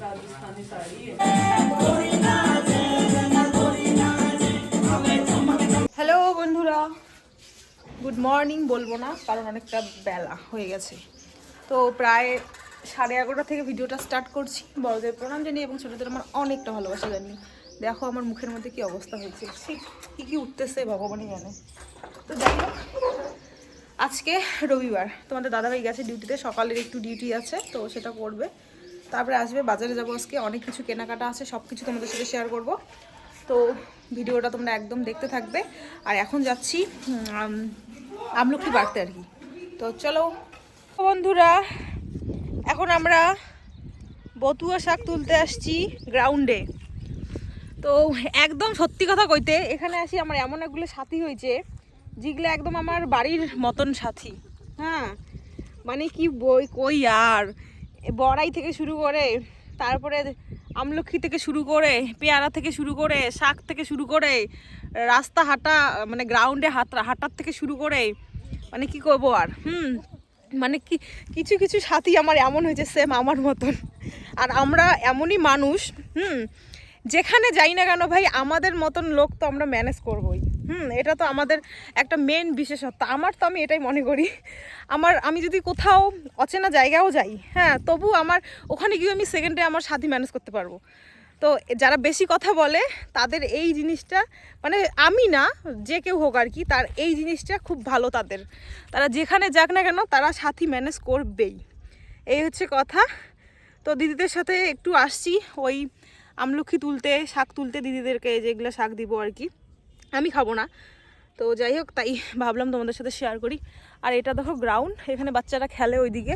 राजस्थानी साड़ी है। হ্যালো বন্ধুরা, good morning বলবো না কারণ অনেকটা বেলা হয়ে গেছে। তো প্রায় 11:30 থেকে ভিডিওটা স্টার্ট করছি। বড়দের প্রণাম জানিয়ে এবং ছোটদের আমার অনেকটা ভালোবাসা জানিয়ে। দেখো আমার মুখের মধ্যে কি অবস্থা হয়েছে, কী কী উঠতেছে ভগবানই জানে। তো যাই হোক, আজকে রবিবার, তোমাদের দাদাভাই গেছে ডিউটিতে, সকালের একটু ডিউটি আছে তো সেটা করবে, তারপরে আসবে। বাজারে যাবো আজকে, অনেক কিছু কেনাকাটা আছে, সব কিছু তোমাদের সাথে শেয়ার করব। তো ভিডিওটা তোমরা একদম দেখতে থাকবে। আর এখন যাচ্ছি আমলকি বাড়তে আর কি। তো চলো বন্ধুরা, এখন আমরা বতুয়া শাক তুলতে আসছি গ্রাউন্ডে। তো একদম সত্যি কথা কইতে, এখানে আসি আমার এমন একগুলো সাথী হয়েছে যেগুলো একদম আমার বাড়ির মতন সাথী। হ্যাঁ, মানে কি বই কই আর, বড়াই থেকে শুরু করে, তারপরে আমলকি থেকে শুরু করে, পেয়ারা থেকে শুরু করে, শাক থেকে শুরু করে, রাস্তা হাঁটা মানে গ্রাউন্ডে হাঁটার থেকে শুরু করে, মানে কি করবো আর। মানে কি কিছু কিছু সাথী আমার এমন হয়েছে সেম আমার মতন। আর আমরা এমনই মানুষ, যেখানে যাই না কেন ভাই, আমাদের মতন লোক তো আমরা ম্যানেজ করবোই। এটা তো আমাদের একটা মেন বিশেষত্ব। আমি এটাই মনে করি। আমি যদি কোথাও অচেনা জায়গাও যাই, হ্যাঁ, তবু আমার ওখানে গিয়ে আমি সেকেন্ডে আমার সাথী ম্যানেজ করতে পারবো। তো যারা বেশি কথা বলে তাদের এই জিনিসটা, মানে আমি না, যে কেউ হোক আর কি, তার এই জিনিসটা খুব ভালো। তারা যেখানে যাক না কেন তারা সাথী ম্যানেজ করবেই, এই হচ্ছে কথা। তো দিদিদের সাথে একটু আসছি ওই আমলকি তুলতে, শাক তুলতে, দিদিদেরকে যেগুলো শাক দিব আর কি, আমি খাবো না। তো যাই হোক, তাই ভাবলাম তোমাদের সাথে শেয়ার করি। আর এটা দেখো গ্রাউন্ড, এখানে বাচ্চারা খেলে ওইদিকে।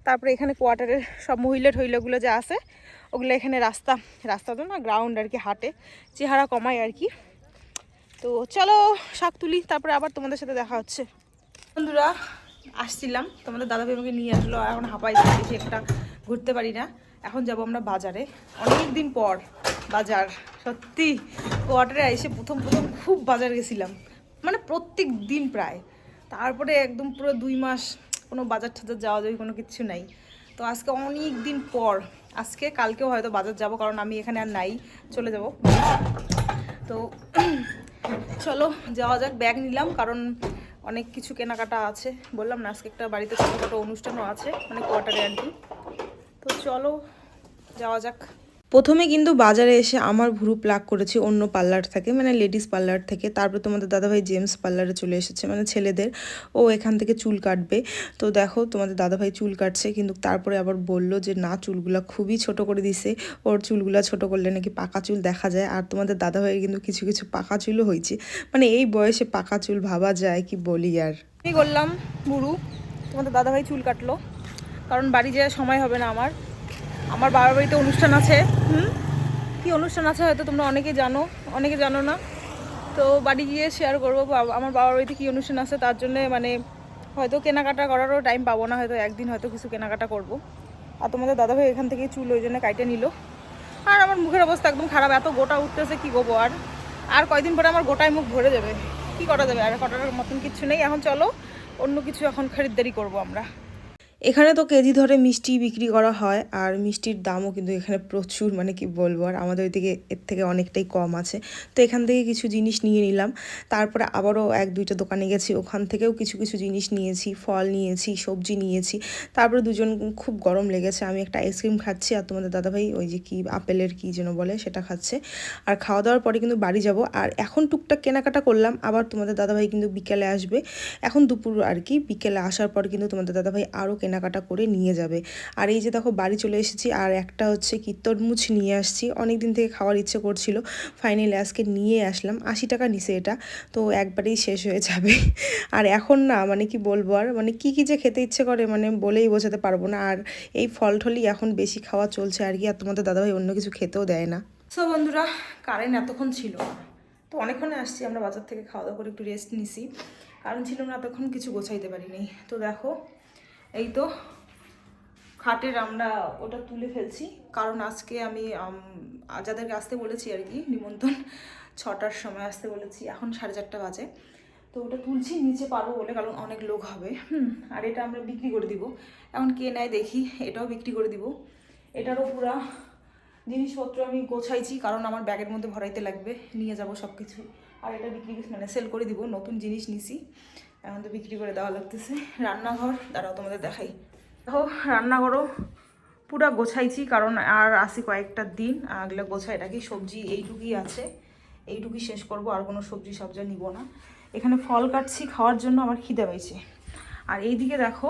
তারপরে এখানে কোয়ার্টারের সব মহিলাগুলো যা আছে ওগুলো এখানে রাস্তা তো না, গ্রাউন্ড আর কি, হাঁটে, চেহারা কমায় আর কি। তো চলো শাক তুলি, তারপরে আবার তোমাদের সাথে দেখা হচ্ছে। বন্ধুরা, আসছিলাম, তোমাদের দাদাভাই আমাকে নিয়ে আসলো। এখন হাঁপাই বেশি একটা ঘুরতে পারি না। এখন যাব আমরা বাজারে, অনেক দিন পর বাজার। সত্যি কোয়ার্টারে এসে প্রথম খুব বাজার গেছিলাম, মানে প্রত্যেক দিন প্রায়। তারপরে একদম পুরো 2 মাস কোনো বাজার টাজার যাওয়া যাবে কোনো কিছু নাই। তো আজকে অনেক দিন পর, আজকে কালকেও হয়তো বাজার যাব, কারণ আমি এখানে আর নাই, চলে যাব। তো চলো যাওয়া যাক। ব্যাগ নিলাম কারণ অনেক কিছু কেনাকাটা আছে, বললাম না আজকে একটা বাড়িতে ছোটোখাটো অনুষ্ঠানও আছে, মানে কোয়ার্টারে আর কি। তো চলো যাওয়া যাক। প্রথমে কিন্তু বাজারে এসে আমার ভুরু প্লাক করেছি অন্য পার্লার থেকে, মানে লেডিস পার্লার থেকে। তারপর তোমাদের দাদাভাই জেমস পার্লারে চলে এসেছে, মানে ছেলেদের। ও এখান থেকে চুল কাটবে। তো দেখো তোমাদের দাদাভাই চুল কাটছে, কিন্তু তারপরে আবার বলল যে না, চুলগুলা খুবই ছোট করে দিছে, ওর চুলগুলা ছোট করলে নাকি পাকা চুল দেখা যায়। আর তোমাদের দাদাভাইয়ের কিন্তু কিছু কিছু পাকা চুলও হয়েছে, মানে এই বয়সে পাকা চুল ভাবা যায় কি বলি আর। আমি করলাম ভুরু, তোমাদের দাদাভাই চুল কাটলো, কারণ বাড়ি যাওয়ার সময় হবে না আমার বাবার বাড়িতে অনুষ্ঠান আছে। কি অনুষ্ঠান আছে হয়তো তোমরা অনেকে জানো না। তো বাড়ি গিয়ে শেয়ার করবো আমার বাবার বাড়িতে কী অনুষ্ঠান আছে, তার জন্য মানে হয়তো কেনাকাটা করারও টাইম পাবো না, হয়তো একদিন হয়তো কিছু কেনাকাটা করবো। আর তোমাদের দাদাভাই এখান থেকে চুল ওই জন্য কাইটে নিল। আর আমার মুখের অবস্থা একদম খারাপ, এত গোটা উঠতেছে কি করবো। আর কয়দিন পরে আমার গোটায় মুখ ভরে যাবে, কি করা যাবে, আর কটার মতন কিছু নেই। এখন চলো অন্য কিছু এখন খরিদ্দারি করবো আমরা। এখানে তো কেজি ধরে মিষ্টি বিক্রি করা হয়, আর মিষ্টির দামও কিন্তু এখানে প্রচুর, মানে কি বলবো। আর আমাদের ওইদিকে এর থেকে অনেকটাই কম আছে। তো এখান থেকে কিছু জিনিস নিয়ে নিলাম, তারপরে আবারও 1-2টা দোকানে গেছি, ওখান থেকেও কিছু কিছু জিনিস নিয়েছি, ফল নিয়েছি, সবজি নিয়েছি। তারপরে দুজন, খুব গরম লেগেছে, আমি একটা আইসক্রিম খাচ্ছি, আর তোমাদের দাদাভাই ওই যে কি আপেলের কি যেন বলে সেটা খাচ্ছে। আর খাওয়া দাওয়ার পরে কিন্তু বাড়ি যাব। আর এখন টুকটাক কেনাকাটা করলাম, আবার তোমাদের দাদাভাই কিন্তু বিকেলে আসবে। এখন দুপুর আর কি, বিকেলে আসার পর কিন্তু তোমাদের দাদাভাই আরও কেনাকাটা করে নিয়ে যাবে। আর এই যে দেখো বাড়ি চলে এসেছি, আর একটা হচ্ছে কি তরমুজ নিয়ে আসছি, অনেক দিন থেকে খাওয়ার ইচ্ছে করছিল, ফাইনালি আজকে নিয়ে আসলাম। 80 টাকা নিছে এটা, তো একবারেই শেষ হয়ে যাবে। আর এখন না, মানে কি বলবো আর, মানে কি যে খেতে ইচ্ছে করে, মানে বলেই বোঝাতে পারবো না। আর এই ফল টলই এখন বেশি খাওয়া চলছে আর কি। আর তোমাদের দাদাভাই অন্য কিছু খেতেও দেয় না। সো বন্ধুরা, কারেন্ট এতক্ষণ ছিল না, তো অনেকক্ষণে আসছি আমরা বাজার থেকে, খাওয়া দাওয়া করে একটু রেস্ট নিছি, কারণ ছিল না এতক্ষণ, কিছু গোছাইতে পারিনি। তো দেখো এই তো খাটের আমরা ওটা তুলে ফেলছি, কারণ আজকে আমি যাদেরকে আসতে বলেছি আর কি, নিমন্ত্রণ 6টার সময় আসতে বলেছি, এখন 4:30 বাজে। তো ওটা তুলছি নিচে পারবো বলে, কারণ অনেক লোক হবে। আর এটা আমরা বিক্রি করে দিব। এখন কে নেয় দেখি, এটাও বিক্রি করে দিব। এটারও পুরা জিনিসপত্র আমি গোছাইছি, কারণ আমার ব্যাগের মধ্যে ভরাইতে লাগবে, নিয়ে যাব সব কিছু। আর এটা বিক্রি মানে সেল করে দিব, নতুন জিনিস নিছি, এখন তো বিক্রি করে দেওয়া লাগতেছে। রান্নাঘর দাঁড়াও তোমাদের দেখাই। দেখো রান্নাঘরও পুরা গোছাইছি, কারণ আর আসি কয়েকটা দিন, আগলে গোছাই রাখি। সবজি এইটুকুই আছে, এইটুকুই শেষ করব, আর কোনো সবজি সবজা নিব না। এখানে ফল কাটছি খাওয়ার জন্য, আমার খিদে পাইছে। আর এইদিকে দেখো,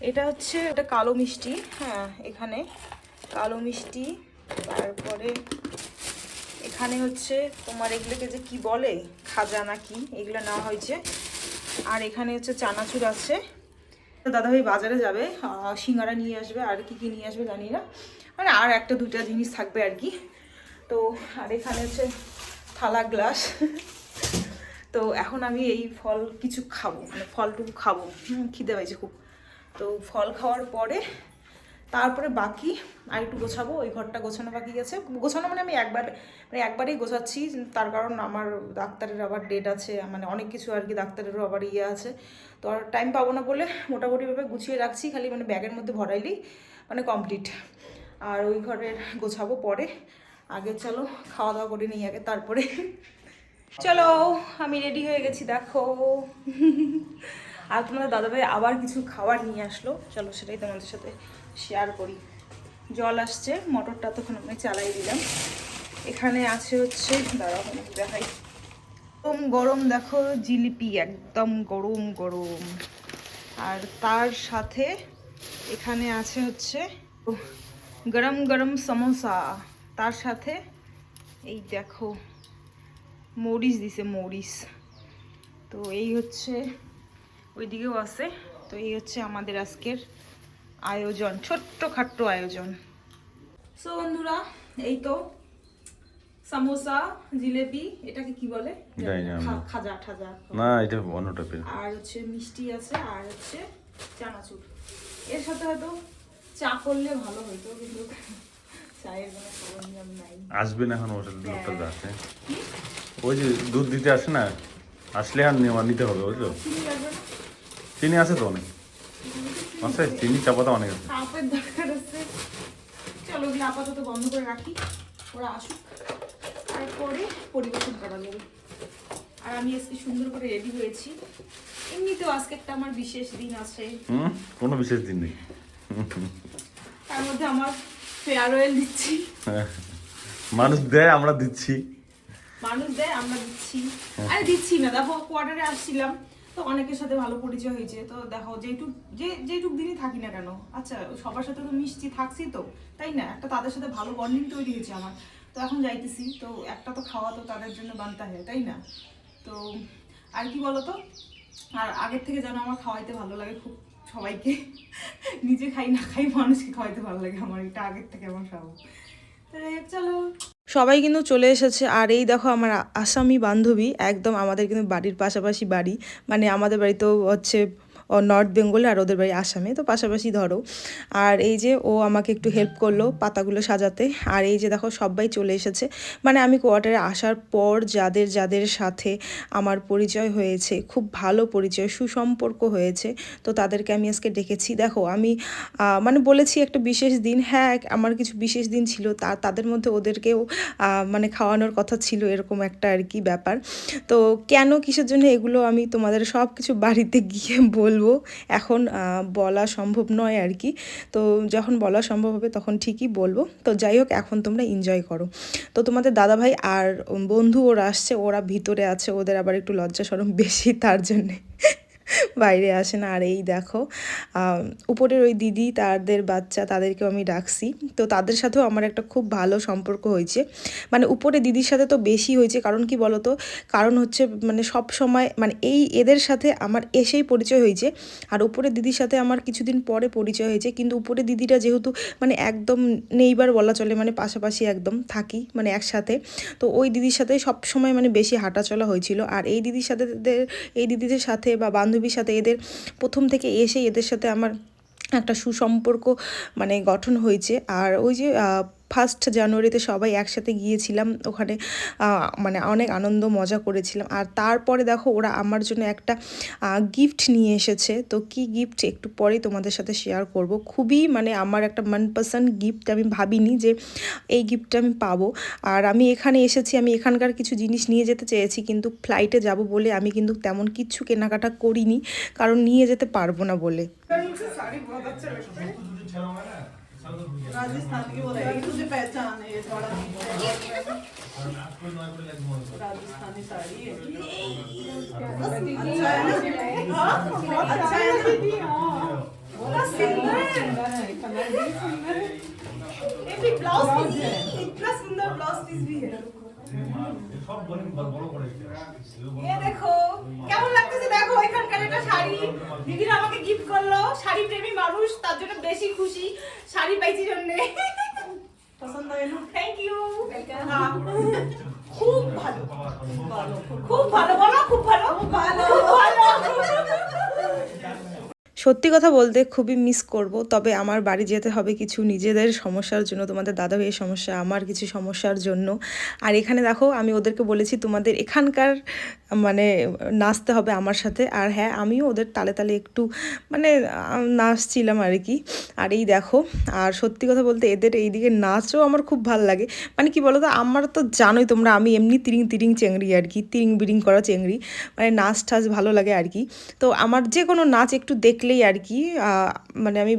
এটা হচ্ছে একটা কালো মিষ্টি, হ্যাঁ এখানে কালো মিষ্টি। তারপরে এখানে হচ্ছে তোমার এগুলোকে যে কি বলে, খাজা না কি, এগুলো নেওয়া হয়েছে। আর এখানে হচ্ছে চানাচুর আছে। দাদাভাই বাজারে যাবে, সিঙ্গারা নিয়ে আসবে, আর কি কি নিয়ে আসবে জানি না, মানে আর একটা দুটা জিনিস থাকবে আর কি। তো আর এখানে হচ্ছে থালা গ্লাস। তো এখন আমি এই ফল কিছু খাবো, মানে ফলটুকু খাবো, খিদে পাইছে খুব। তো ফল খাওয়ার পরে তারপরে বাকি আর একটু গোছাবো। ওই ঘরটা গোছানো বাকি আছে, গোছানো মানে আমি একবারেই গোছাচ্ছি, তার কারণ আমার ডাক্তারের আবার ডেট আছে, মানে অনেক কিছু আর কি, ডাক্তারেরও আবার ইয়ে আছে। তো আর টাইম পাবো না বলে মোটামুটিভাবে গুছিয়ে রাখছি, খালি মানে ব্যাগের মধ্যে ভরাইলেই মানে কমপ্লিট। আর ওই ঘরের গোছাবো পরে, আগে চলো খাওয়া দাওয়া করে নিই আগে, তারপরে। চলো আমি রেডি হয়ে গেছি দেখো। আর তোমাদের দাদাভাই আবার কিছু খাবার নিয়ে আসলো, চলো সেটাই তোমাদের সাথে শেয়ার করি। জল আসছে, মোটরটা তখন আমি চালাই দিলাম। এখানে আছে হচ্ছে, দাঁড়াও দেখাই, গরম গরম দেখো জিলিপি, একদম গরম গরম। আর তার সাথে এখানে আছে হচ্ছে গরম গরম সমোসা, তার সাথে এই দেখো মরিচ দিছে, মরিচ। তো এই হচ্ছে, ওইদিকেও আছে। তো এই হচ্ছে আমাদের আজকের আয়োজন, ছোট্ট খাট্ট আয়োজন। সো বন্ধুরা, এই তো সামোসা, জিলেবি, এটাকে কি বলে, খাজা ঠাজা না, এটা অন্য টাইপের। আর হচ্ছে মিষ্টি আছে, আর হচ্ছে চানাচুর। এর সাথে হয়তো চা করলে ভালো হইতো, কিন্তু চায়ের কোনো সরঞ্জাম নাই। আসবে না এখন, ওটা দুধটা যাচ্ছে, ওই যে দুধ দিতে আসে না, আসলে আর নিতে হবে, বুঝলো। চিনি লাগবে না? চিনি আছে তো অনেক আছে, চিনি চাপাতা অনেক আছে। কাপের দরকার আছে। চলো ওগুলো আপাতত বন্ধ করে রাখি, ওরা আসুক, তারপরে পরিবেশন করা যাবে। আর আমি আজকে সুন্দর করে রেডি হয়েছি। এমনিতেও আজকে একটা আমার বিশেষ দিন আছে। কোনো বিশেষ দিন নেই, তার মধ্যে আমার ফেয়ারওয়েল দিচ্ছি। মানুষ দেয় আমরা দিচ্ছি, মানুষ দেয় আমরা দিচ্ছি। আরে দিচ্ছি না, দেখো কোয়ার্টারে আসছিলাম, তো অনেকের সাথে ভালো পরিচয় হয়েছে। তো দেখো যেটুক দিনই থাকি না কেন, আচ্ছা সবার সাথে তো মিশছি, থাকছি তো, তাই না, একটা তাদের সাথে ভালো বন্ডিং তৈরি হয়েছে আমার। তো এখন যাইতেছি, তো একটা তো খাওয়া তো তাদের জন্য বানতে হয়, তাই না। তো আর কি বলতো, আর আগের থেকে যেন আমার খাওয়াইতে ভালো লাগে খুব সবাইকে। নিজে খাই না খাই, মানুষকে খাওয়াইতে ভালো লাগে আমার, এটা আগের থেকে আমার স্বভাব। চলো, সবাই কিন্তু চলে এসেছে। আর এই দেখো আমার আসামি বান্ধবী, একদম আমাদের কিন্তু বাড়ির পাশাপাশি বাড়ি, মানে আমাদের বাড়িতেও হচ্ছে নর্থ বেঙ্গলে, আর ওদের বাড়ি আসামে, তো পাশাপাশি ধরো। আর এই যে ও আমাকে একটু হেল্প করলো পাতাগুলো সাজাতে। আর এই যে দেখো সবাই চলে এসেছে, মানে আমি কোয়ার্টারে আসার পর যাদের যাদের সাথে আমার পরিচয় হয়েছে, খুব ভালো পরিচয়, সুসম্পর্ক হয়েছে, তো তাদেরকে আমি আজকে ডেকেছি। দেখো আমি মানে বলেছি একটা বিশেষ দিন, হ্যাঁ আমার কিছু বিশেষ দিন ছিল, তাদের মধ্যে ওদেরকেও মানে খাওয়ানোর কথা ছিল, এরকম একটা আর কি ব্যাপার। তো কেন কিসের জন্য এগুলো আমি তোমাদের সব কিছু বাড়িতে গিয়ে বলবো, এখন বলা সম্ভব নয় আর কি। তো যখন বলা সম্ভব হবে তখন ঠিকই বলবো। তো যাই হোক, এখন তোমরা এনজয় করো। তো তোমাদের দাদাভাই আর বন্ধু ওরা আসছে, ওরা ভিতরে আছে, ওদের আবার একটু লজ্জা শরম বেশি, তার জন্যে বাইরে আসে না। আর এই দেখো উপরের ওই দিদি, তাদের বাচ্চা, তাদেরকেও আমি ডাকছি। তো তাদের সাথেও আমার একটা খুব ভালো সম্পর্ক হয়েছে, মানে উপরে দিদির সাথে তো বেশি হয়েছে। কারণ কি বলতো, কারণ হচ্ছে মানে সব সময় মানে এদের সাথে আমার এসেই পরিচয় হয়েছে, আর উপরে দিদির সাথে আমার কিছুদিন পরে পরিচয় হয়েছে। কিন্তু উপরে দিদিরা যেহেতু মানে একদম নেইবার বলা চলে, মানে পাশাপাশি একদম থাকি মানে একসাথে, তো ওই দিদির সাথে সব সময় মানে বেশি হাঁটাচলা হয়েছিল। আর এই দিদির সাথে এই দিদিদের সাথে বা বান্ধবীর সাথে এদের প্রথম থেকে এসেই এদের সাথে আমার একটা সুসম্পর্ক মানে গঠন হয়েছে। আর ওই যে 1 জানুয়ারিতে সবাই একসাথে গিয়েছিলাম ওখানে, মানে অনেক আনন্দ মজা করেছিলাম। আর তারপরে দেখো ওরা আমার জন্য একটা গিফট নিয়ে এসেছে। তো কি গিফট একটু পরেই তোমাদের সাথে শেয়ার করব। খুবই মানে আমার একটা মনপসন্দ গিফট, আমি ভাবিনি যে এই গিফটটা আমি পাবো। আর আমি এখানে এসেছি, আমি এখানকার কিছু জিনিস নিয়ে যেতে চেয়েছি, কিন্তু ফ্লাইটে যাব বলে আমি কিন্তু তেমন কিছু কেনাকাটা করিনি, কারণ নিয়ে যেতে পারবো না বলে। राजस्थान की वो रहेगी, तुझे पहचान है ये थोड़ा राजस्थानी साड़ी है। अच्छा है ना दीदी? बहुत सुंदर है, कलर भी सुंदर है। ये भी ब्लाउज पीस है, इतना सुंदर ब्लाउज पीस भी है। ये देखो কেমন লাগতেছে, দেখো এখানকার একটা শাড়ি দিদিরা আমাকে গিফট করলো। শাড়ি প্রেমী মানুষ, তার জন্য বেশি খুশি, শাড়ি পাইছি জন্য। পছন্দ হলো, থ্যাংক ইউ। খুব ভালো, খুব ভালো, বলো খুব ভালো, ভালো ভালো। সত্যি কথা বলতে খুবই মিস করব, তবে আমার বাড়ি যেতে হবে কিছু নিজেদের সমস্যার জন্য, তোমাদের দাদা ভাইয়ের সমস্যা, আমার কিছু সমস্যার জন্য। আর এখানে দেখো আমি ওদেরকে বলেছি তোমাদের এখানকার মানে নাচতে হবে আমার সাথে। আর হ্যাঁ, আমিও ওদের তালে তালে একটু মানে নাচছিলাম আর কি। আর এই দেখো, আর সত্যি কথা বলতে এদের এইদিকে নাচও আমার খুব ভালো লাগে। মানে কি বলো তো, আমার তো জানোই তোমরা আমি এমনি তিরিং তিরিং চেংড়ি আর কি, তিরিং বিরিং করা চেংড়ি, মানে নাচ টাচ ভালো লাগে আর কি। তো আমার যে কোনো নাচ একটু দেখলেই আর কি মানে আমি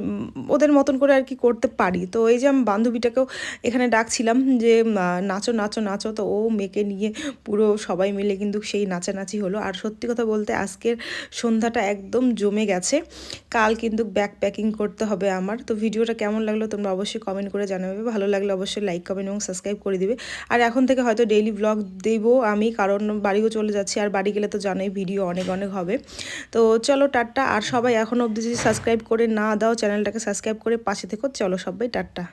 ওদের মতন করে আর কি করতে পারি। তো এই যে আমি বান্ধবীটাকেও এখানে ডাকছিলাম যে নাচো নাচো নাচো, তো ও মেয়েকে নিয়ে পুরো সবাই মিলে কিন্তু সেই নাচানাচি হলো। আর সত্যি কথা বলতে আজকের সন্ধ্যাটা একদম জমে গেছে। কাল কিন্তু ব্যাগ প্যাকিং করতে হবে আমার। তো ভিডিওটা কেমন লাগলো তোমরা অবশ্যই কমেন্ট করে জানাবে, ভালো লাগলে অবশ্যই লাইক কমেন্ট এবং সাবস্ক্রাইব করে দিবে। আর এখন থেকে হয়তো ডেইলি ব্লগ দেবো আমি, কারণ বাড়িও চলে যাচ্ছি, আর বাড়ি গেলে তো জানোই ভিডিও অনেক অনেক হবে। তো চলো টাটা। আর সবাই এখনও অবধি যদি সাবস্ক্রাইব করে না দাও চ্যানেলটাকে সাবস্ক্রাইব করে পাশে থেকো। চলো সবাই টাটা।